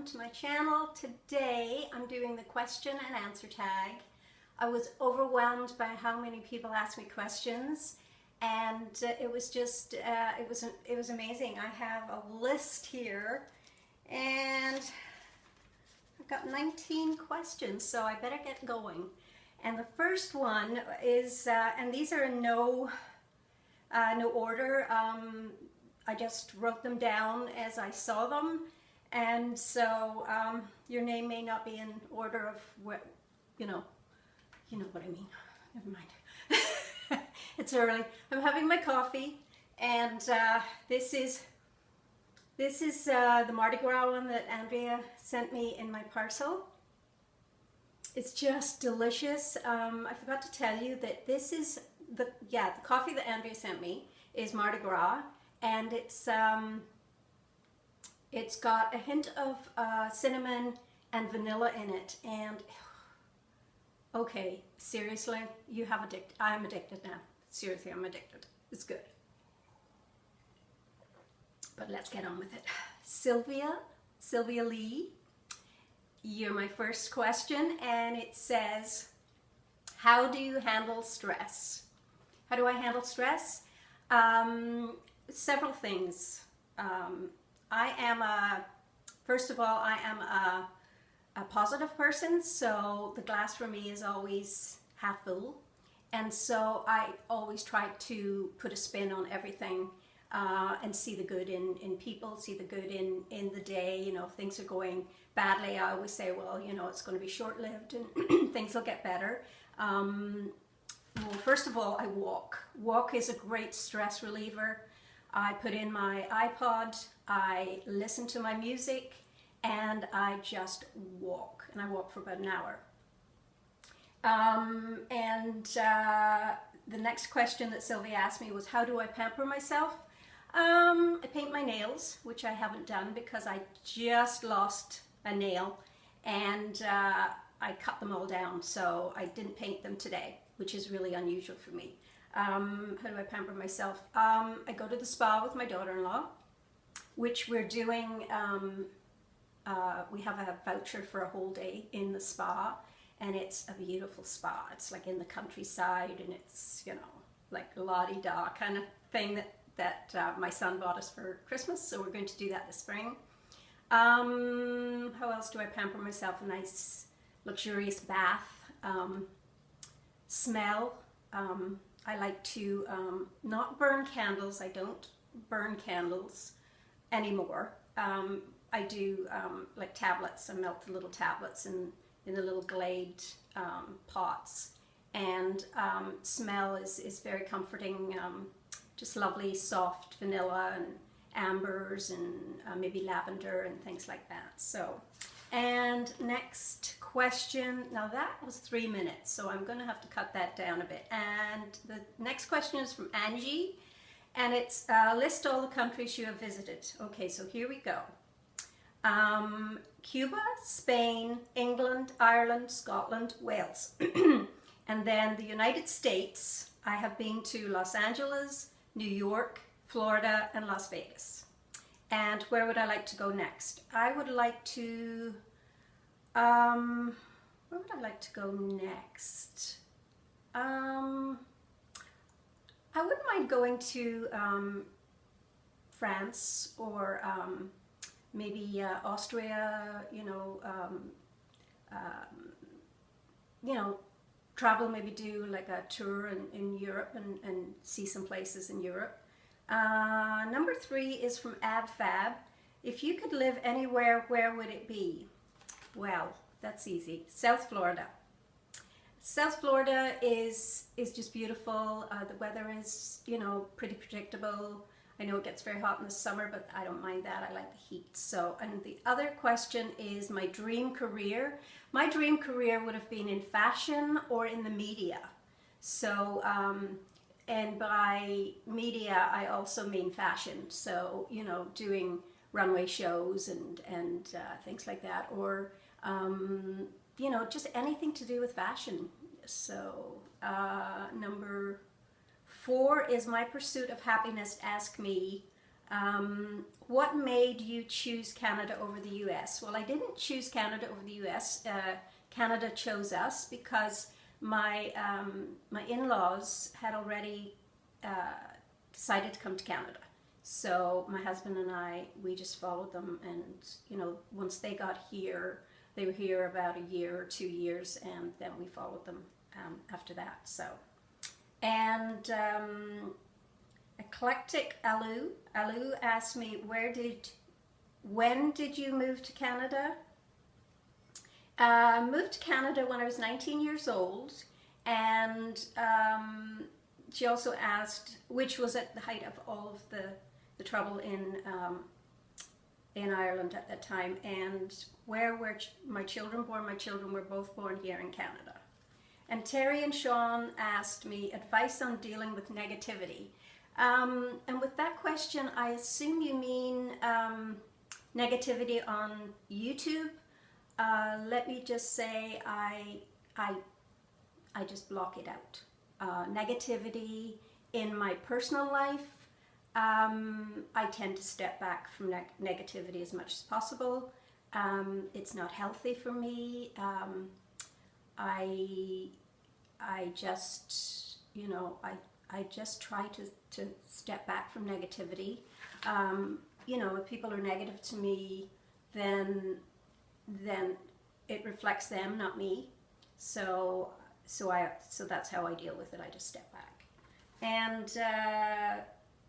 to my channel. Today I'm doing the question and answer tag. I was overwhelmed by how many people asked me questions, and it was just it was amazing. I have a list here and I've got 19 questions, so I better get going. And the first one is and these are in no order. I just wrote them down as I saw them, and so your name may not be in order of what you know what I mean. Never mind. It's early. I'm having my coffee, and this is the Mardi Gras one that Andrea sent me in my parcel. It's just delicious. I forgot to tell you that this is the coffee that Andrea sent me is Mardi Gras, and it's got a hint of cinnamon and vanilla in it. And okay, seriously, I'm addicted now. Seriously, I'm addicted. It's good. But let's get on with it. Sylvia Lee, you're my first question, and it says, how do you handle stress? How do I handle stress? Several things. First of all, I am a positive person, so the glass for me is always half full, and so I always try to put a spin on everything and see the good in people, see the good in the day. You know, if things are going badly, I always say, well, you know, it's going to be short-lived and things will get better. Well, first of all, I walk. Walk is a great stress reliever. I put in my iPod, I listen to my music, and I just walk. And I walk for about an hour. The next question that Sylvia asked me was, how do I pamper myself? I paint my nails, which I haven't done because I just lost a nail, and I cut them all down, so I didn't paint them today, which is really unusual for me. How do I pamper myself? I go to the spa with my daughter-in-law, which we're doing. We have a voucher for a whole day in the spa, and it's a beautiful spa. It's like in the countryside, and it's, you know, like la-di-da kind of thing that my son bought us for Christmas, so we're going to do that this spring. How else do I pamper myself? A nice luxurious bath. Smell. I like to not burn candles. I don't burn candles anymore. I do like tablets. I melt the little tablets in the little glade pots, and smell is very comforting. Just lovely soft vanilla and ambers and maybe lavender and things like that. So, and next question, now that was 3 minutes, so I'm going to have to cut that down a bit. And the next question is from Angie, and it's list all the countries you have visited. Okay, so here we go. Cuba, Spain, England, Ireland, Scotland, Wales. And then the United States, I have been to Los Angeles, New York, Florida, and Las Vegas. And where would I like to go next? I would like to, where would I like to go next? I wouldn't mind going to France or maybe Austria, you know, travel, maybe do like a tour in Europe and see some places in Europe. Number 3 is from AbFab. If you could live anywhere, where would it be? Well, that's easy. South Florida. South Florida is just beautiful. The weather is, you know, pretty predictable. I know it gets very hot in the summer, but I don't mind that. I like the heat. So, and the other question is my dream career. My dream career would have been in fashion or in the media. So, and by media, I also mean fashion. So, you know, doing runway shows and things like that, or, you know, just anything to do with fashion. So, number 4 is my pursuit of happiness. Ask me. What made you choose Canada over the US? Well, I didn't choose Canada over the US. Canada chose us because my in-laws had already decided to come to Canada. So my husband and I, we just followed them, and you know, once they got here, they were here about a year or 2 years, and then we followed them after that. So, and Eclectic Alu asked me, when did you move to Canada? Moved to Canada when I was 19 years old, and she also asked, which was at the height of all of the trouble in Ireland at that time, and where were my children born? My children were both born here in Canada. And Terry and Sean asked me advice on dealing with negativity. And with that question, I assume you mean negativity on YouTube. Let me just say I just block it out. Negativity in my personal life, I tend to step back from negativity as much as possible. It's not healthy for me. I just, you know, I just try to step back from negativity. You know, if people are negative to me, then it reflects them, not me. So that's how I deal with it. I just step back. And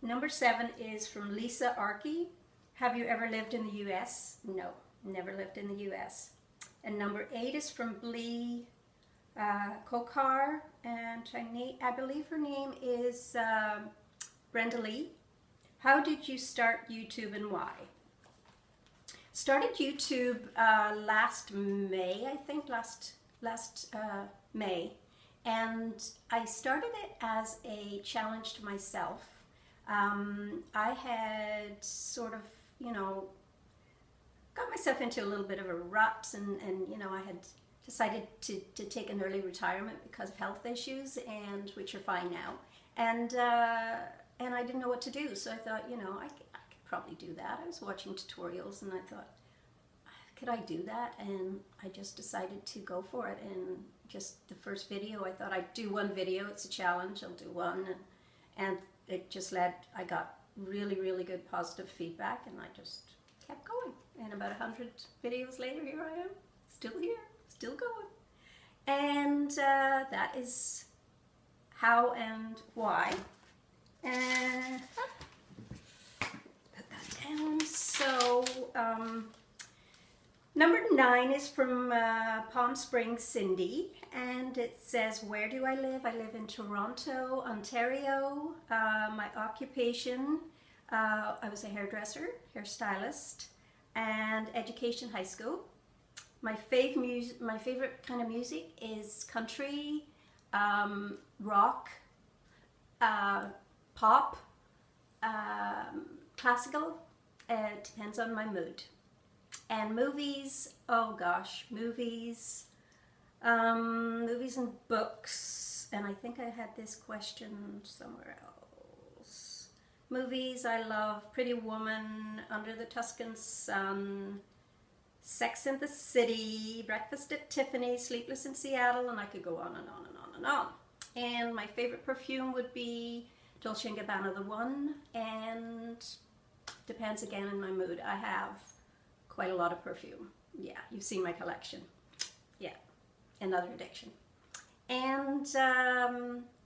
number 7 is from Lisa Arkey. Have you ever lived in the U.S.? No, never lived in the U.S. And number 8 is from Blee Kokar, and I believe her name is Brenda Lee. How did you start YouTube and why? Started YouTube last May, I think, last May, and I started it as a challenge to myself. I had sort of, you know, got myself into a little bit of a rut, and you know, I had decided to take an early retirement because of health issues, and which are fine now, and I didn't know what to do, so I thought, you know, I could probably do that. I was watching tutorials, and I thought, could I do that? And I just decided to go for it. And just the first video, I thought I'd do one video. It's a challenge. I'll do one, and it just led. I got really, really good positive feedback, and I just kept going. And about 100 videos later, here I am, still here, still going. And that is how and why. And put that down. So number 9 is from Palm Springs Cindy, and it says, where do I live? I live in Toronto, Ontario. My occupation, I was a hairdresser, hairstylist, and education, high school. My favorite kind of music is country, rock, pop, classical. It depends on my mood. And movies, oh gosh, movies and books. And I think I had this question somewhere else. Movies, I love Pretty Woman, Under the Tuscan Sun, Sex and the City, Breakfast at Tiffany's, Sleepless in Seattle, and I could go on and on and on and on. And my favorite perfume would be Dolce & Gabbana The One, and depends again on my mood. I have quite a lot of perfume. Yeah, you've seen my collection. Yeah, another addiction. And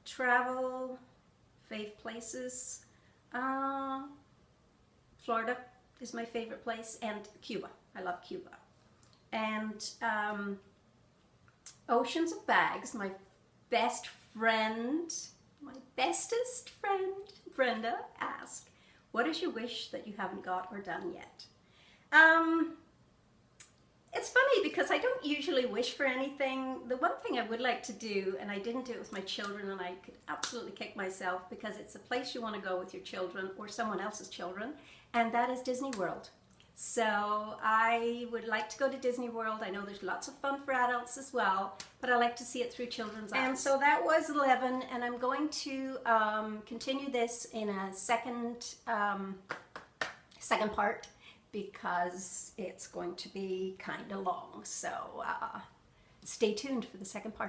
travel, fave places. Florida is my favorite place, and Cuba. I love Cuba. And Oceans of Bags, my best friend, my bestest friend, Brenda, asked, what is your wish that you haven't got or done yet? It's funny because I don't usually wish for anything. The one thing I would like to do, and I didn't do it with my children, and I could absolutely kick myself because it's a place you want to go with your children or someone else's children, and that is Disney World. So I would like to go to Disney World. I know there's lots of fun for adults as well, but I like to see it through children's eyes. And so that was 11, and I'm going to continue this in a second second part because it's going to be kind of long. So stay tuned for the second part.